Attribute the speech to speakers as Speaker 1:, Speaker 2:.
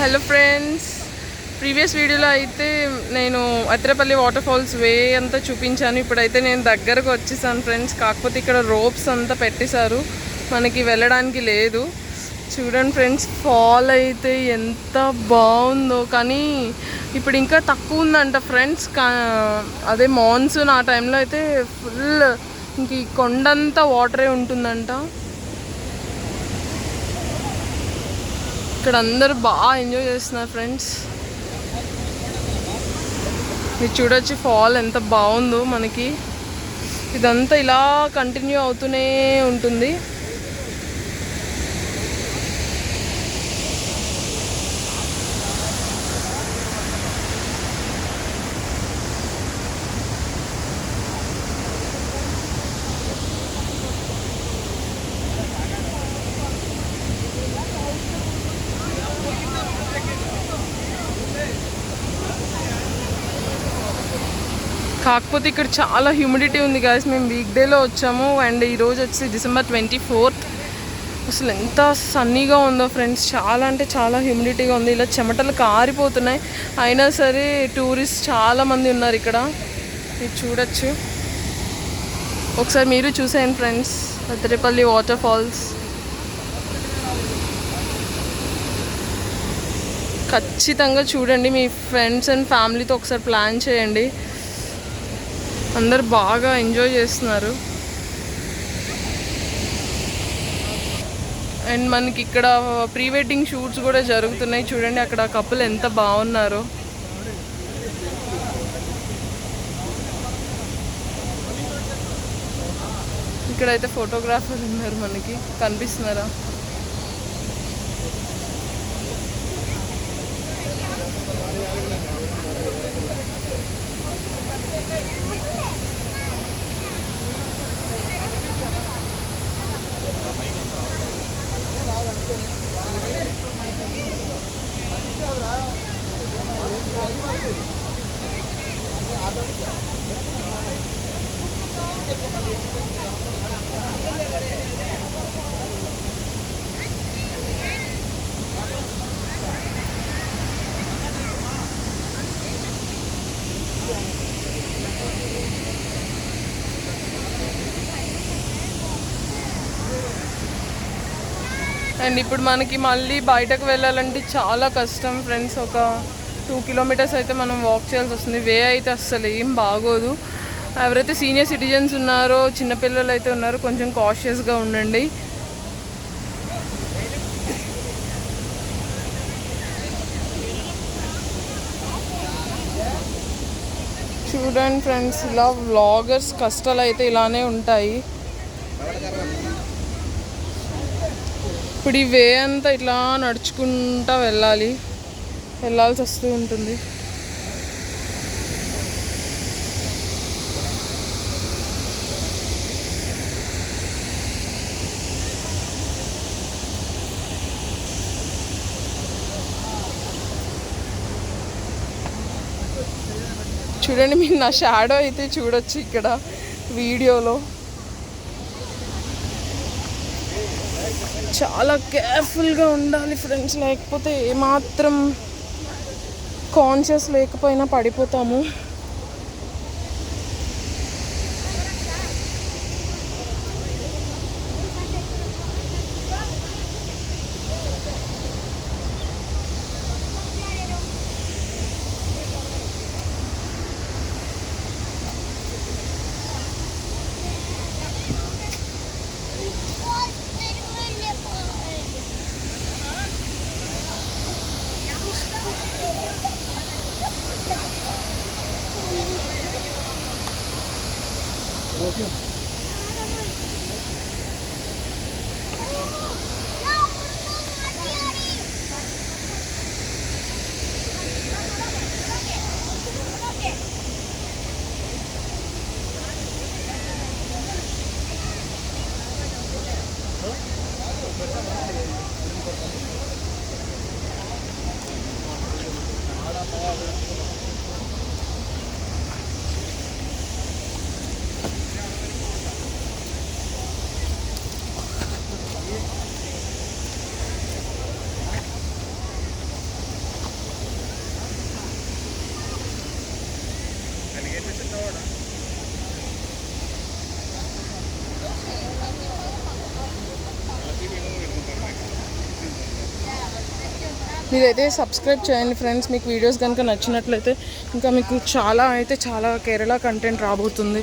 Speaker 1: Hello friends, previous వీడియోలో అయితే నేను అత్తిరేపల్లి వాటర్ ఫాల్స్ వే అంతా చూపించాను. ఇప్పుడైతే నేను దగ్గరకు వచ్చేసాను ఫ్రెండ్స్. కాకపోతే ఇక్కడ రోప్స్ అంతా పెట్టేశారు, మనకి వెళ్ళడానికి లేదు. చూడండి ఫ్రెండ్స్, ఫాల్ అయితే ఎంత బాగుందో. కానీ ఇప్పుడు ఇంకా తక్కువ ఉందంట ఫ్రెండ్స్. అదే మాన్సూన్ ఆ టైంలో అయితే ఫుల్ ఇంక ఈ కొండంతా వాటరే ఉంటుందంట. ఇక్కడ అందరూ బాగా ఎంజాయ్ చేస్తున్నారు ఫ్రెండ్స్. మీరు చూడొచ్చు ఫాల్ ఎంత బాగుందో. మనకి ఇదంతా ఇలా కంటిన్యూ అవుతూనే ఉంటుంది. కాకపోతే ఇక్కడ చాలా హ్యూమిడిటీ ఉంది గాయస్. మేము వీక్ డేలో వచ్చాము అండ్ ఈరోజు వచ్చి December 24th. అసలు ఎంత సన్నీగా ఉందో ఫ్రెండ్స్. చాలా అంటే చాలా హ్యూమిడిటీగా ఉంది. ఇలా చెమటలు కారిపోతున్నాయి. అయినా సరే టూరిస్ట్ చాలామంది ఉన్నారు ఇక్కడ. మీరు చూడొచ్చు, ఒకసారి మీరు చూసేయండి ఫ్రెండ్స్. అత్తిరేపల్లి వాటర్ ఫాల్స్ ఖచ్చితంగా చూడండి. మీ ఫ్రెండ్స్ అండ్ ఫ్యామిలీతో ఒకసారి ప్లాన్ చేయండి. అందరు బాగా ఎంజాయ్ చేస్తున్నారు. అండ్ మనకి ఇక్కడ ప్రీ వెడ్డింగ్ షూట్స్ కూడా జరుగుతున్నాయి. చూడండి అక్కడ కపుల్ ఎంత బాగున్నారో. ఇక్కడైతే ఫోటోగ్రాఫర్ ఉన్నారు, మనకి కనిపిస్తున్నారా? అండ్ ఇప్పుడు మనకి మళ్ళీ బయటకు వెళ్ళాలంటే చాలా కష్టం ఫ్రెండ్స్. ఒక 2 kilometers అయితే మనం వాక్ చేయాల్సి వస్తుంది. వే అయితే అస్సలు ఏం బాగోదు. ఎవరైతే సీనియర్ సిటిజన్స్ ఉన్నారో, చిన్నపిల్లలు అయితే ఉన్నారో, కొంచెం కాషియస్గా ఉండండి. చూడండి ఫ్రెండ్స్, ఇలా వ్లాగర్స్ కష్టాలు అయితే ఇలానే ఉంటాయి. ఇప్పుడు ఈ వే అంతా ఇట్లా నడుచుకుంటూ వెళ్ళాల్సి వస్తూ ఉంటుంది. చూడండి, మీరు నా షాడో అయితే చూడొచ్చు ఇక్కడ వీడియోలో. చాలా కేర్ఫుల్గా ఉండాలి ఫ్రెండ్స్, లేకపోతే ఏమాత్రం కాన్షియస్ లేకపోయినా పడిపోతాము. మీరైతే సబ్స్క్రైబ్ చేయండి ఫ్రెండ్స్. మీకు వీడియోస్ కనుక నచ్చినట్లయితే ఇంకా మీకు చాలా కేరళ కంటెంట్ రాబోతుంది.